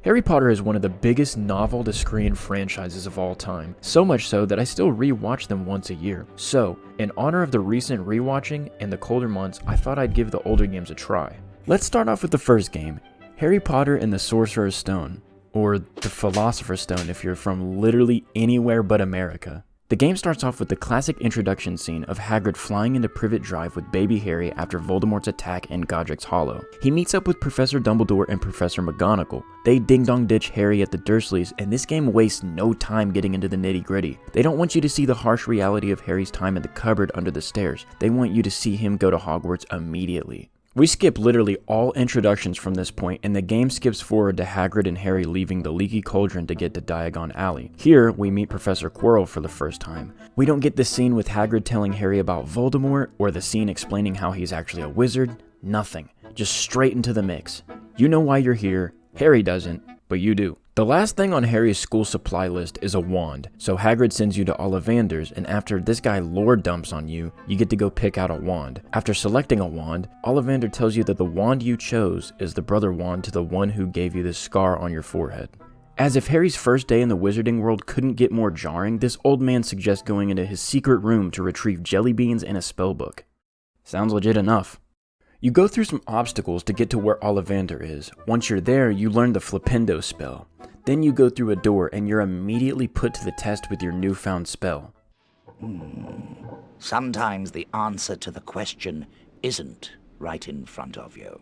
Harry Potter is one of the biggest novel-to-screen franchises of all time, so much so that I still re-watch them once a year. So, in honor of the recent rewatching and the colder months, I thought I'd give the older games a try. Let's start off with the first game, Harry Potter and the Sorcerer's Stone, or the Philosopher's Stone if you're from literally anywhere but America. The game starts off with the classic introduction scene of Hagrid flying into Privet Drive with baby Harry after Voldemort's attack in Godric's Hollow. He meets up with Professor Dumbledore and Professor McGonagall. They ding-dong ditch Harry at the Dursleys, and this game wastes no time getting into the nitty-gritty. They don't want you to see the harsh reality of Harry's time in the cupboard under the stairs. They want you to see him go to Hogwarts immediately. We skip literally all introductions from this point, and the game skips forward to Hagrid and Harry leaving the Leaky Cauldron to get to Diagon Alley. Here, we meet Professor Quirrell for the first time. We don't get the scene with Hagrid telling Harry about Voldemort, or the scene explaining how he's actually a wizard. Nothing. Just straight into the mix. You know why you're here, Harry doesn't, but you do. The last thing on Harry's school supply list is a wand, so Hagrid sends you to Ollivander's, and after this guy lore dumps on you, you get to go pick out a wand. After selecting a wand, Ollivander tells you that the wand you chose is the brother wand to the one who gave you the scar on your forehead. As if Harry's first day in the wizarding world couldn't get more jarring, this old man suggests going into his secret room to retrieve jelly beans and a spellbook. Sounds legit enough. You go through some obstacles to get to where Ollivander is. Once you're there, you learn the Flipendo spell. Then you go through a door and you're immediately put to the test with your newfound spell. Sometimes the answer to the question isn't right in front of you.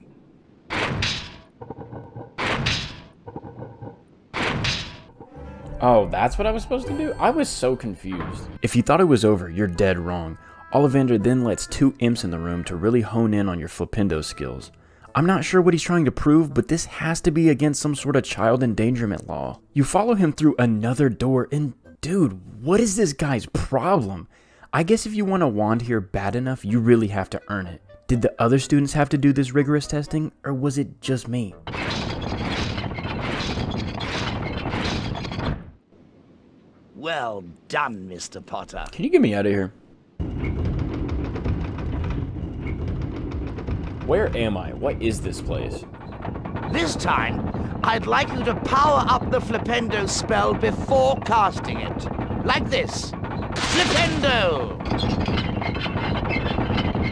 Oh, that's what I was supposed to do? I was so confused. If you thought it was over, you're dead wrong. Ollivander then lets two imps in the room to really hone in on your Flipendo skills. I'm not sure what he's trying to prove, but this has to be against some sort of child endangerment law. You follow him through another door, and dude, what is this guy's problem? I guess if you want a wand here bad enough, you really have to earn it. Did the other students have to do this rigorous testing, or was it just me? Well done, Mr. Potter. Can you get me out of here? Where am I? What is this place? This time, I'd like you to power up the Flipendo spell before casting it. Like this. Flipendo!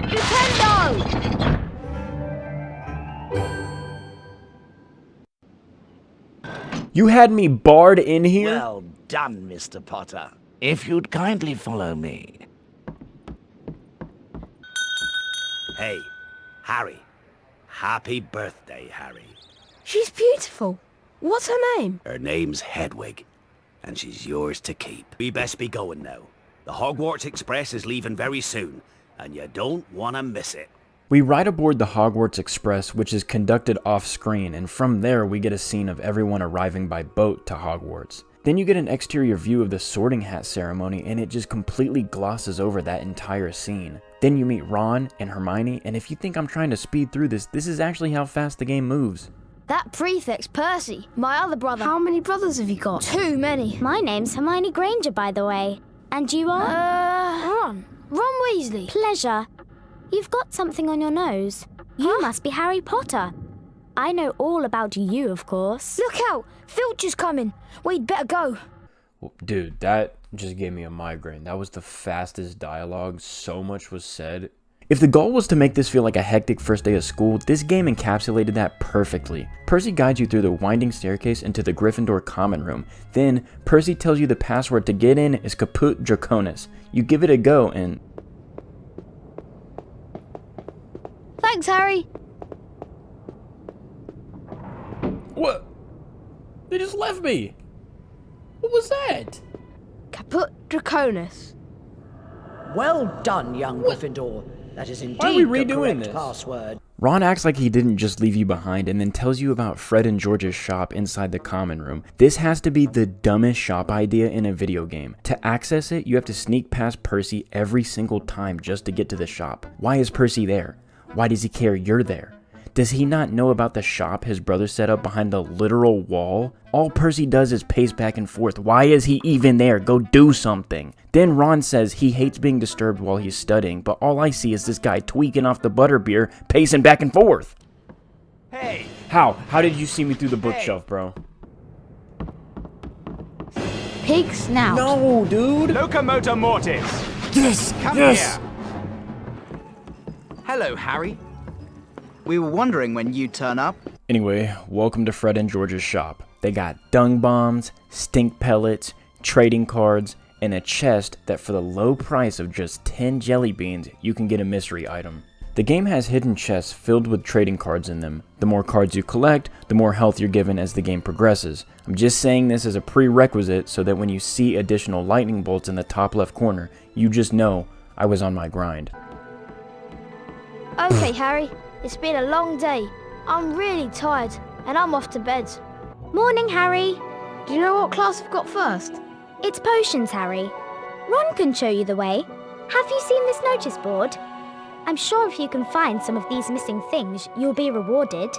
Flipendo! You had me barred in here? Well done, Mr. Potter. If you'd kindly follow me. Hey, Harry. Happy birthday, Harry. She's beautiful. What's her name? Her name's Hedwig, and she's yours to keep. We best be going now. The Hogwarts Express is leaving very soon, and you don't want to miss it. We ride aboard the Hogwarts Express, which is conducted off-screen, and from there we get a scene of everyone arriving by boat to Hogwarts. Then you get an exterior view of the Sorting Hat ceremony, and it just completely glosses over that entire scene. Then you meet Ron and Hermione, and if you think I'm trying to speed through this, this is actually how fast the game moves. That prefect's Percy, my other brother. How many brothers have you got? Too many. My name's Hermione Granger, by the way. And you are? Ron. Ron Weasley. Pleasure. You've got something on your nose. You must be Harry Potter. I know all about you, of course. Look out! Filch's coming. We'd better go. Dude, that just gave me a migraine. That was the fastest dialogue. So much was said. If the goal was to make this feel like a hectic first day of school, this game encapsulated that perfectly. Percy guides you through the winding staircase into the Gryffindor common room. Then, Percy tells you the password to get in is Caput Draconis. You give it a go and... Thanks, Harry. What? They just left me! What was that? Caput Draconis. Well done, young Gryffindor. That is indeed Why are we the redoing correct this? password. Ron acts like he didn't just leave you behind and then tells you about Fred and George's shop inside the common room. This has to be the dumbest shop idea in a video game. To access it, you have to sneak past Percy every single time just to get to the shop. Why is Percy there? Why does he care you're there? Does he not know about the shop his brother set up behind the literal wall? All Percy does is pace back and forth. Why is he even there? Go do something. Then Ron says he hates being disturbed while he's studying, but all I see is this guy tweaking off the butterbeer, pacing back and forth. Hey! How? How did you see me through the bookshelf, bro? pig snout. No, dude! Locomotor Mortis! Yes! Come yes! here! Hello, Harry. We were wondering when you'd turn up. Anyway, welcome to Fred and George's shop. They got dung bombs, stink pellets, trading cards, and a chest that for the low price of just 10 jelly beans, you can get a mystery item. The game has hidden chests filled with trading cards in them. The more cards you collect, the more health you're given as the game progresses. I'm just saying this as a prerequisite so that when you see additional lightning bolts in the top left corner, you just know I was on my grind. Okay, Harry. It's been a long day. I'm really tired, and I'm off to bed. Morning, Harry. Do you know what class we've got first? It's potions, Harry. Ron can show you the way. Have you seen this notice board? I'm sure if you can find some of these missing things, you'll be rewarded.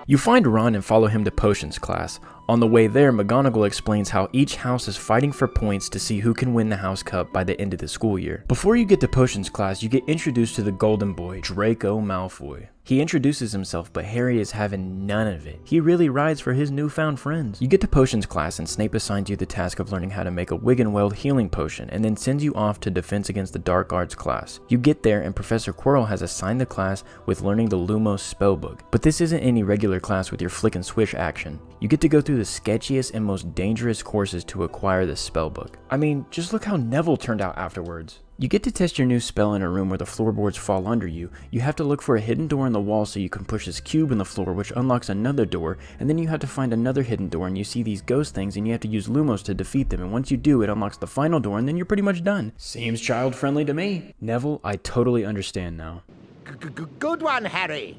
You find Ron and follow him to potions class. On the way there, McGonagall explains how each house is fighting for points to see who can win the house cup by the end of the school year. Before you get to potions class, you get introduced to the golden boy, Draco Malfoy. He introduces himself, but Harry is having none of it. He really rides for his newfound friends. You get to potions class and Snape assigns you the task of learning how to make a Wiggenweld healing potion and then sends you off to defense against the dark arts class. You get there and Professor Quirrell has assigned the class with learning the Lumos spellbook. But this isn't any regular class with your flick and swish action. You get to go through the sketchiest and most dangerous courses to acquire this spellbook. I mean, just look how Neville turned out afterwards. You get to test your new spell in a room where the floorboards fall under you. You have to look for a hidden door in the wall so you can push this cube in the floor which unlocks another door, and then you have to find another hidden door and you see these ghost things and you have to use Lumos to defeat them, and once you do, it unlocks the final door and then you're pretty much done. Seems child-friendly to me. Neville, I totally understand now. Good one, Harry.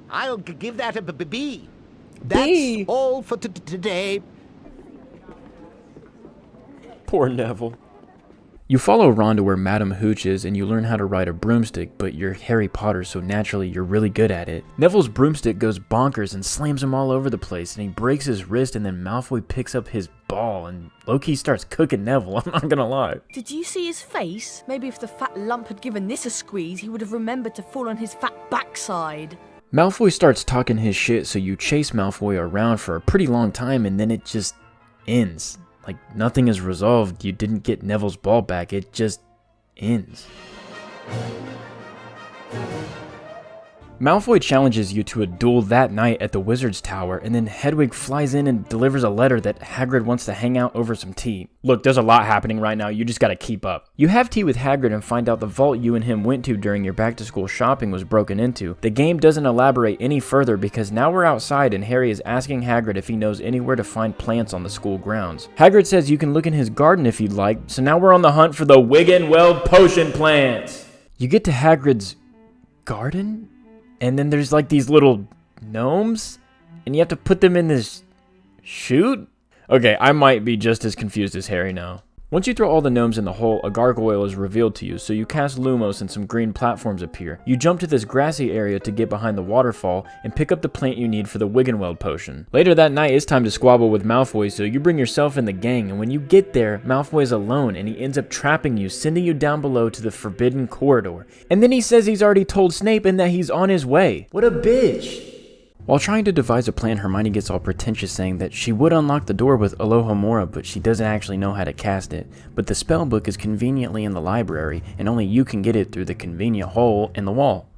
I'll give that a B. That's all for today. Poor Neville. You follow Ron to where Madam Hooch is and you learn how to ride a broomstick, but you're Harry Potter, so naturally you're really good at it. Neville's broomstick goes bonkers and slams him all over the place, and he breaks his wrist, and then Malfoy picks up his ball and Loki starts cooking Neville, I'm not gonna lie. Did you see his face? Maybe if the fat lump had given this a squeeze, he would have remembered to fall on his fat backside. Malfoy starts talking his shit, so you chase Malfoy around for a pretty long time and then it just ends. Like, nothing is resolved, you didn't get Neville's ball back, it just ends. Malfoy challenges you to a duel that night at the Wizard's Tower, and then Hedwig flies in and delivers a letter that Hagrid wants to hang out over some tea. Look, there's a lot happening right now, you just gotta keep up. You have tea with Hagrid and find out the vault you and him went to during your back-to-school shopping was broken into. The game doesn't elaborate any further because now we're outside and Harry is asking Hagrid if he knows anywhere to find plants on the school grounds. Hagrid says you can look in his garden if you'd like, so now we're on the hunt for the Wiggenweld potion plants. You get to Hagrid's garden? And then there's like these little gnomes, and you have to put them in this chute? Okay, I might be just as confused as Harry now. Once you throw all the gnomes in the hole, a gargoyle is revealed to you, so you cast Lumos and some green platforms appear. You jump to this grassy area to get behind the waterfall and pick up the plant you need for the Wiggenweld potion. Later that night, it's time to squabble with Malfoy, so you bring yourself in the gang, and when you get there, Malfoy is alone and he ends up trapping you, sending you down below to the forbidden corridor. And then he says he's already told Snape and that he's on his way. What a bitch! While trying to devise a plan, Hermione gets all pretentious saying that she would unlock the door with Alohomora, but she doesn't actually know how to cast it. But the spell book is conveniently in the library, and only you can get it through the convenient hole in the wall.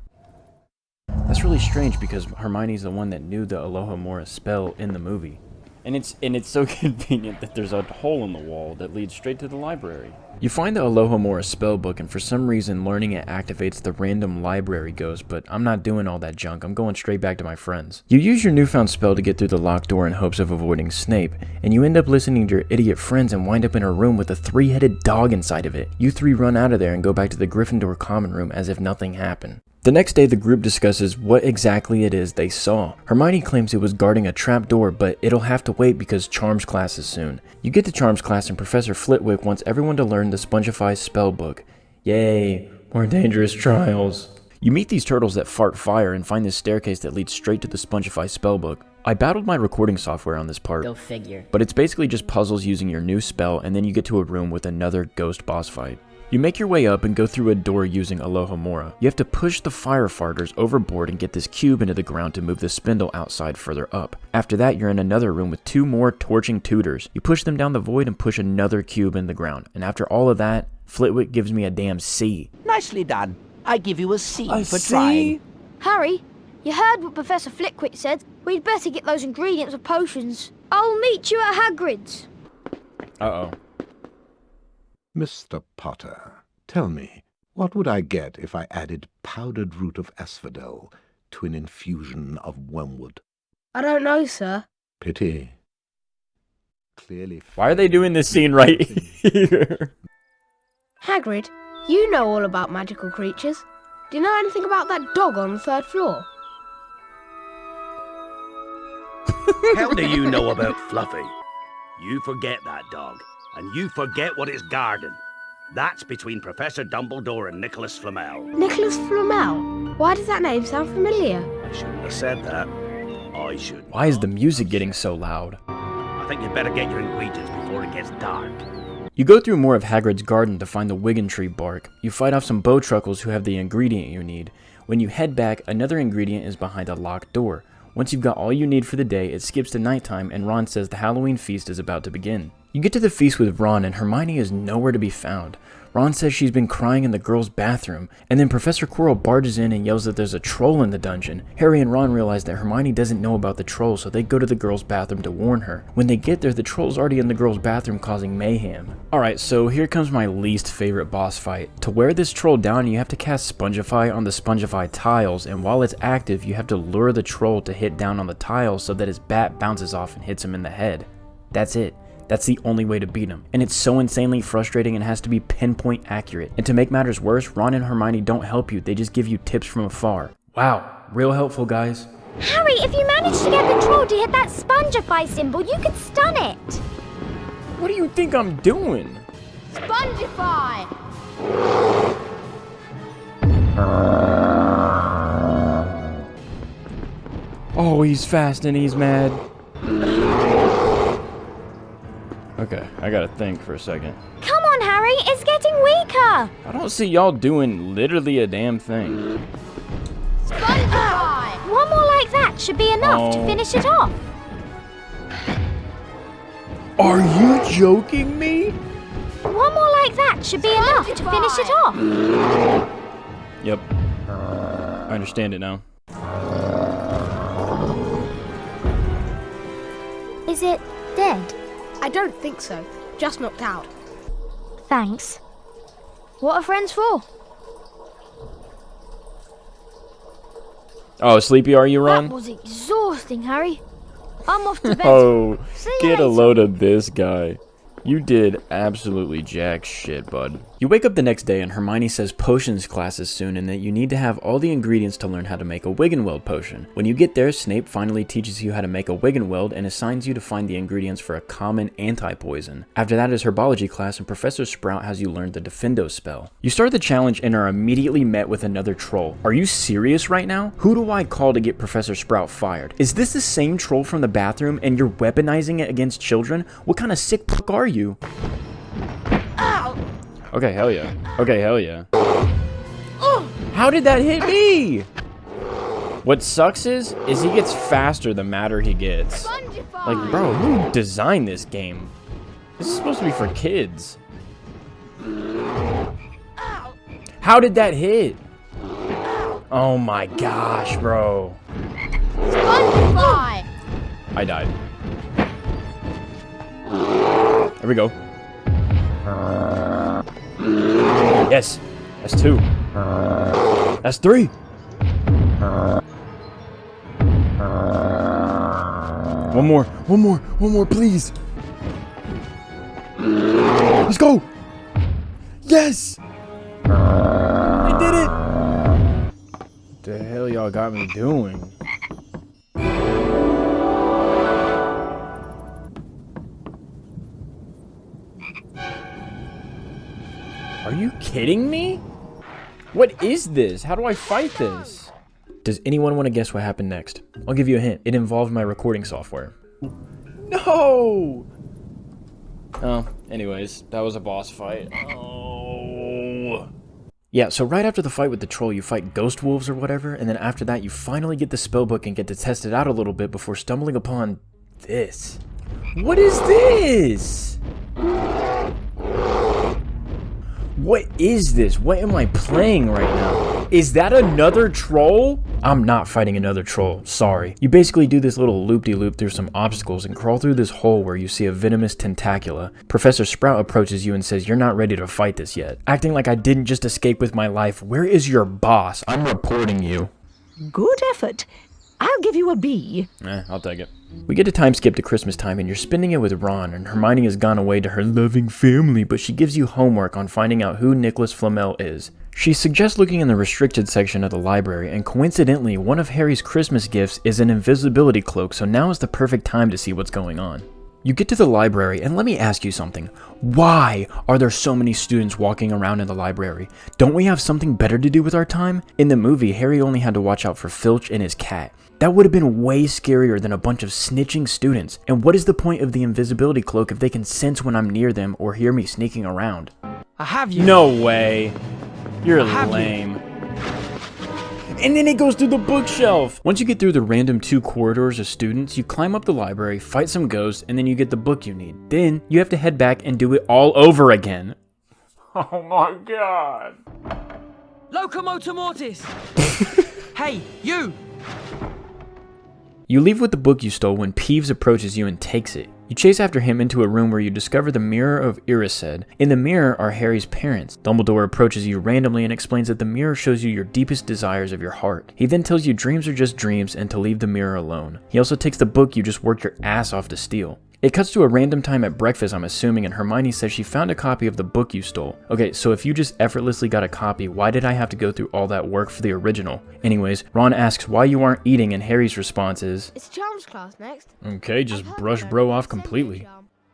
That's really strange because Hermione's the one that knew the Alohomora spell in the movie. And it's so convenient that there's a hole in the wall that leads straight to the library. You find the Alohomora spellbook, and for some reason learning it activates the random library ghost, but I'm not doing all that junk, I'm going straight back to my friends. You use your newfound spell to get through the locked door in hopes of avoiding Snape, and you end up listening to your idiot friends and wind up in a room with a 3-headed dog inside of it. You three run out of there and go back to the Gryffindor common room as if nothing happened. The next day, the group discusses what exactly it is they saw. Hermione claims it was guarding a trap door, but it'll have to wait because Charms class is soon. You get to Charms class and Professor Flitwick wants everyone to learn the Spongify spellbook. Yay, more dangerous trials. You meet these turtles that fart fire and find this staircase that leads straight to the Spongify spellbook. I battled my recording software on this part. Go figure. But it's basically just puzzles using your new spell, and then you get to a room with another ghost boss fight. You make your way up and go through a door using Alohomora. You have to push the firefighters overboard and get this cube into the ground to move the spindle outside further up. After that, you're in another room with 2 more torching tutors. You push them down the void and push another cube in the ground. And after all of that, Flitwick gives me a damn C. Nicely done. I give you a C A for C? trying. Harry, you heard what Professor Flitwick said. We'd better get those ingredients of potions. I'll meet you at Hagrid's. Uh-oh. Mr. Potter, tell me, what would I get if I added powdered root of asphodel to an infusion of wormwood? I don't know, sir. Pity. Clearly. Why are they doing this scene right here? Hagrid, you know all about magical creatures. Do you know anything about that dog on the 3rd floor? How do you know about Fluffy? You forget that dog, and you forget what it's guarding. That's between Professor Dumbledore and Nicholas Flamel. Nicholas Flamel? Why does that name sound familiar? I shouldn't have said that. I should. Why is the music getting so loud? I think you'd better get your ingredients before it gets dark. You go through more of Hagrid's garden to find the Wigan Tree bark. You fight off some bowtruckles who have the ingredient you need. When you head back, another ingredient is behind a locked door. Once you've got all you need for the day, it skips to nighttime and Ron says the Halloween feast is about to begin. You get to the feast with Ron and Hermione is nowhere to be found. Ron says she's been crying in the girls' bathroom, and then Professor Quirrell barges in and yells that there's a troll in the dungeon. Harry and Ron realize that Hermione doesn't know about the troll, so they go to the girls' bathroom to warn her. When they get there, the troll's already in the girls' bathroom causing mayhem. Alright, so here comes my least favorite boss fight. To wear this troll down, you have to cast Spongify on the Spongify tiles, and while it's active, you have to lure the troll to hit down on the tiles so that his bat bounces off and hits him in the head. That's it. That's the only way to beat him. And it's so insanely frustrating and has to be pinpoint accurate. And to make matters worse, Ron and Hermione don't help you, they just give you tips from afar. Wow, real helpful, guys. Harry, if you manage to get the troll to hit that Spongify symbol, you could stun it. What do you think I'm doing? Spongify! Oh, he's fast and he's mad. Okay, I gotta think for a second. Come on, Harry, it's getting weaker. I don't see y'all doing literally a damn thing. Spongify! One more like that should be enough to finish it off. Are you joking me? One more like that should be enough to finish it off. Yep. I understand it now. Is it dead? I don't think so. Just knocked out. Thanks. What are friends for? Oh, sleepy are you, Ron? That was exhausting, Harry. I'm off to bed. Oh, See you get a later. load of this guy. You did absolutely jack shit, bud. You wake up the next day and Hermione says potions class is soon and that you need to have all the ingredients to learn how to make a Wiggenweld potion. When you get there, Snape finally teaches you how to make a Wiggenweld and assigns you to find the ingredients for a common anti-poison. After that is herbology class and Professor Sprout has you learn the Defendo spell. You start the challenge and are immediately met with another troll. Are you serious right now? Who do I call to get Professor Sprout fired? Is this the same troll from the bathroom and you're weaponizing it against children? What kind of sick fuck are you? Ow! Okay, hell yeah. Okay, hell yeah. How did that hit me? What sucks is he gets faster the madder he gets. Spongify! Like, bro, who designed this game? This is supposed to be for kids. Ow! How did that hit? Oh my gosh, bro. Spongify! I died. There we go. Yes, that's 2. That's 3. One more, please. Let's go. Yes. I did it. What the hell y'all got me doing? Are you kidding me? What is this? How do I fight this? Does anyone want to guess what happened next? I'll give you a hint. It involved my recording software. No! Oh, anyways, that was a boss fight. Oh. Yeah, so right after the fight with the troll, you fight ghost wolves or whatever, and then after that you finally get the spellbook and get to test it out a little bit before stumbling upon this. What is this? What is this? What am I playing right now? Is that another troll? I'm not fighting another troll, sorry. You basically do this little loop-de-loop through some obstacles and crawl through this hole where you see a venomous tentacula. Professor Sprout approaches you and says you're not ready to fight this yet. Acting like I didn't just escape with my life, where is your boss? I'm reporting you. Good effort. I'll give you a B. I'll take it. We get a time skip to Christmas time and you're spending it with Ron, and Hermione has gone away to her loving family, but she gives you homework on finding out who Nicholas Flamel is. She suggests looking in the restricted section of the library, and coincidentally, one of Harry's Christmas gifts is an invisibility cloak, so now is the perfect time to see what's going on. You get to the library, and let me ask you something. Why are there so many students walking around in the library? Don't we have something better to do with our time? In the movie, Harry only had to watch out for Filch and his cat. That would have been way scarier than a bunch of snitching students. And what is the point of the invisibility cloak if they can sense when I'm near them or hear me sneaking around? I have you. No way. You're lame. And then it goes through the bookshelf. Once you get through the random 2 corridors of students, you climb up the library, fight some ghosts, and then you get the book you need. Then you have to head back and do it all over again. Oh my god. Locomotor Mortis! Hey, you! You leave with the book you stole when Peeves approaches you and takes it. You chase after him into a room where you discover the Mirror of Erised. In the mirror are Harry's parents. Dumbledore approaches you randomly and explains that the mirror shows you your deepest desires of your heart. He then tells you dreams are just dreams and to leave the mirror alone. He also takes the book you just worked your ass off to steal. It cuts to a random time at breakfast, I'm assuming, and Hermione says she found a copy of the book you stole. Okay, so if you just effortlessly got a copy, why did I have to go through all that work for the original? Anyways, Ron asks why you aren't eating, and Harry's response is, It's Charms class next. okay, just brush bro off completely.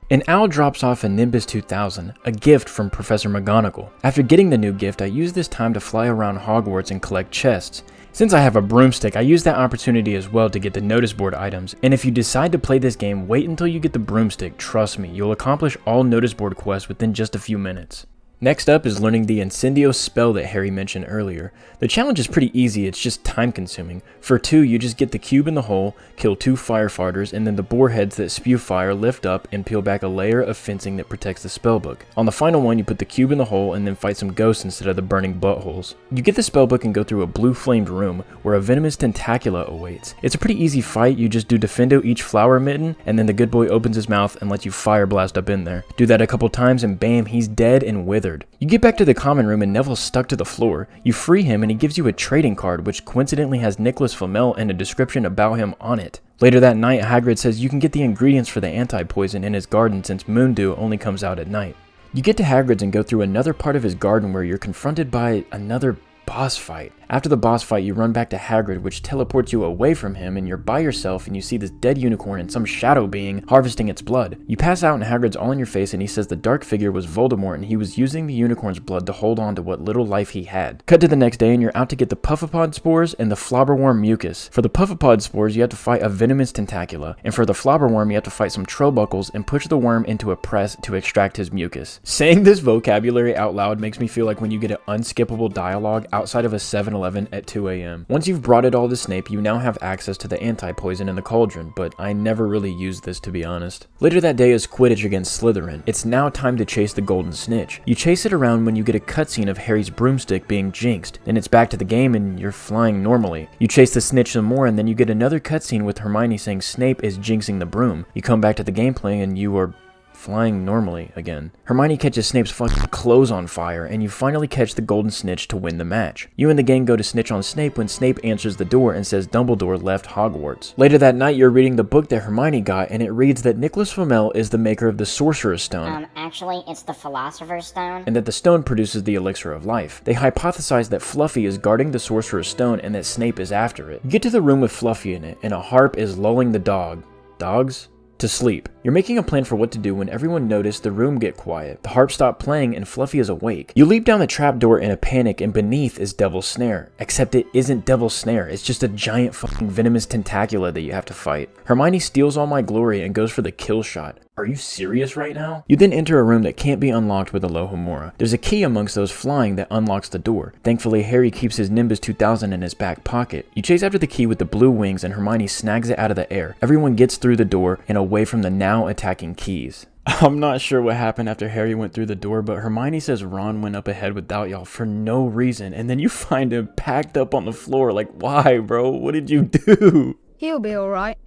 An owl drops off a Nimbus 2000, a gift from Professor McGonagall. After getting the new gift, I use this time to fly around Hogwarts and collect chests. Since I have a broomstick, I use that opportunity as well to get the notice board items, and if you decide to play this game, wait until you get the broomstick. Trust me, you'll accomplish all notice board quests within just a few minutes. Next up is learning the Incendio spell that Harry mentioned earlier. The challenge is pretty easy, it's just time consuming. For 2, you just get the cube in the hole, kill 2 firefighters, and then the boar heads that spew fire lift up and peel back a layer of fencing that protects the spellbook. On the final one, you put the cube in the hole and then fight some ghosts instead of the burning buttholes. You get the spellbook and go through a blue flamed room where a venomous tentacula awaits. It's a pretty easy fight, you just do defendo each flower mitten, and then the good boy opens his mouth and lets you fire blast up in there. Do that a couple times and bam, he's dead and withered. You get back to the common room and Neville's stuck to the floor. You free him and he gives you a trading card which coincidentally has Nicholas Flamel and a description about him on it. Later that night, Hagrid says you can get the ingredients for the anti-poison in his garden since Moondew only comes out at night. You get to Hagrid's and go through another part of his garden where you're confronted by another boss fight. After the boss fight, you run back to Hagrid, which teleports you away from him, and you're by yourself and you see this dead unicorn and some shadow being harvesting its blood. You pass out and Hagrid's all in your face and he says the dark figure was Voldemort and he was using the unicorn's blood to hold on to what little life he had. Cut to the next day and you're out to get the Puffapod spores and the Flobberworm mucus. For the Puffapod spores, you have to fight a venomous tentacula, and for the Flobberworm, you have to fight some Trollbuckles and push the worm into a press to extract his mucus. Saying this vocabulary out loud makes me feel like when you get an unskippable dialogue outside of a 7-Eleven at 2 a.m. Once you've brought it all to Snape, you now have access to the anti-poison in the cauldron, but I never really used this to be honest. Later that day is Quidditch against Slytherin. It's now time to chase the golden snitch. You chase it around when you get a cutscene of Harry's broomstick being jinxed. Then it's back to the game and you're flying normally. You chase the snitch some more and then you get another cutscene with Hermione saying Snape is jinxing the broom. You come back to the gameplay and you are flying normally again. Hermione catches Snape's fucking clothes on fire, and you finally catch the golden snitch to win the match. You and the gang go to snitch on Snape when Snape answers the door and says Dumbledore left Hogwarts. Later that night, you're reading the book that Hermione got, and it reads that Nicholas Flamel is the maker of the Sorcerer's Stone. Actually, it's the Philosopher's Stone. And that the stone produces the elixir of life. They hypothesize that Fluffy is guarding the Sorcerer's Stone and that Snape is after it. You get to the room with Fluffy in it, and a harp is lulling the dogs? To sleep. You're making a plan for what to do when everyone noticed the room get quiet. The harp stopped playing and Fluffy is awake. You leap down the trapdoor in a panic and beneath is Devil's Snare. Except it isn't Devil's Snare, it's just a giant fucking venomous tentacula that you have to fight. Hermione steals all my glory and goes for the kill shot. Are you serious right now? You then enter a room that can't be unlocked with Alohomora. There's a key amongst those flying that unlocks the door. Thankfully, Harry keeps his Nimbus 2000 in his back pocket. You chase after the key with the blue wings and Hermione snags it out of the air. Everyone gets through the door and away from the now attacking keys. I'm not sure what happened after Harry went through the door, but Hermione says Ron went up ahead without y'all for no reason, and then you find him packed up on the floor. Like, why, bro? What did you do? He'll be alright.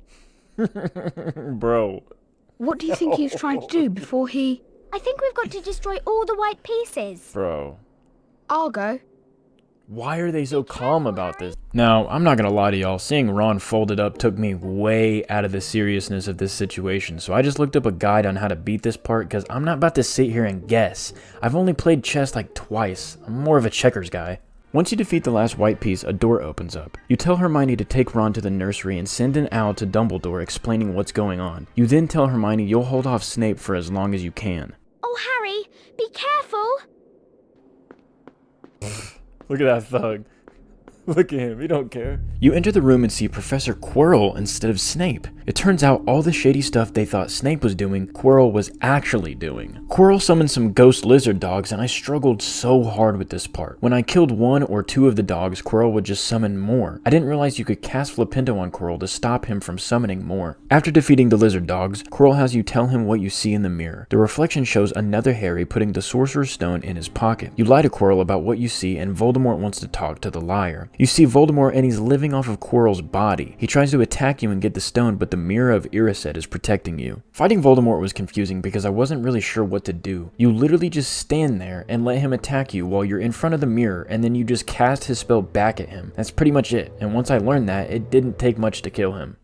Bro. What do you think he was trying to do before he... I think we've got to destroy all the white pieces. Bro. I'll go. Why are they so calm about this? Now, I'm not gonna lie to y'all, seeing Ron folded up took me way out of the seriousness of this situation, so I just looked up a guide on how to beat this part because I'm not about to sit here and guess. I've only played chess like twice. I'm more of a checkers guy. Once you defeat the last white piece, a door opens up. You tell Hermione to take Ron to the nursery and send an owl to Dumbledore explaining what's going on. You then tell Hermione you'll hold off Snape for as long as you can. Oh, Harry, be careful! Look at that thug. Look at him, he don't care. You enter the room and see Professor Quirrell instead of Snape. It turns out all the shady stuff they thought Snape was doing, Quirrell was actually doing. Quirrell summoned some ghost lizard dogs and I struggled so hard with this part. When I killed one or two of the dogs, Quirrell would just summon more. I didn't realize you could cast Flipendo on Quirrell to stop him from summoning more. After defeating the lizard dogs, Quirrell has you tell him what you see in the mirror. The reflection shows another Harry putting the Sorcerer's Stone in his pocket. You lie to Quirrell about what you see and Voldemort wants to talk to the liar. You see Voldemort and he's living off of Quirrell's body. He tries to attack you and get the stone, but the Mirror of Erised is protecting you. Fighting Voldemort was confusing because I wasn't really sure what to do. You literally just stand there and let him attack you while you're in front of the mirror, and then you just cast his spell back at him. That's pretty much it, and once I learned that, it didn't take much to kill him.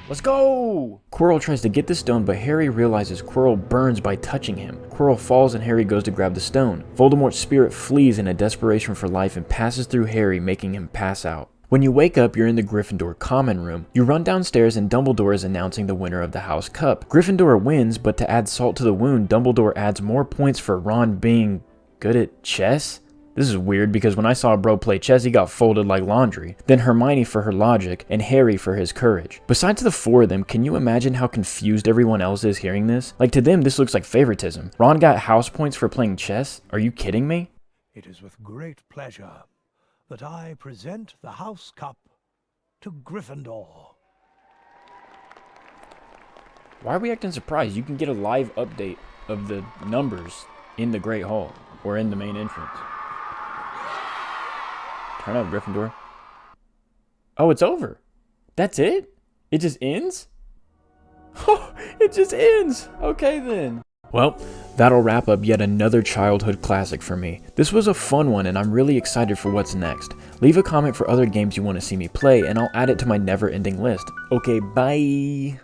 Let's go! Quirrell tries to get the stone, but Harry realizes Quirrell burns by touching him. Quirrell falls and Harry goes to grab the stone. Voldemort's spirit flees in a desperation for life and passes through Harry, making him pass out. When you wake up, you're in the Gryffindor common room. You run downstairs and Dumbledore is announcing the winner of the House Cup. Gryffindor wins, but to add salt to the wound, Dumbledore adds more points for Ron being good at chess? This is weird because when I saw a bro play chess, he got folded like laundry. Then Hermione for her logic, and Harry for his courage. Besides the four of them, can you imagine how confused everyone else is hearing this? Like, to them, this looks like favoritism. Ron got house points for playing chess? Are you kidding me? It is with great pleasure that I present the House Cup to Gryffindor. Why are we acting surprised? You can get a live update of the numbers in the Great Hall, or in the main entrance. Turn up, Gryffindor. Oh, it's over. That's it? It just ends? Oh, it just ends. Okay, then. Well, that'll wrap up yet another childhood classic for me. This was a fun one, and I'm really excited for what's next. Leave a comment for other games you want to see me play, and I'll add it to my never-ending list. Okay, bye.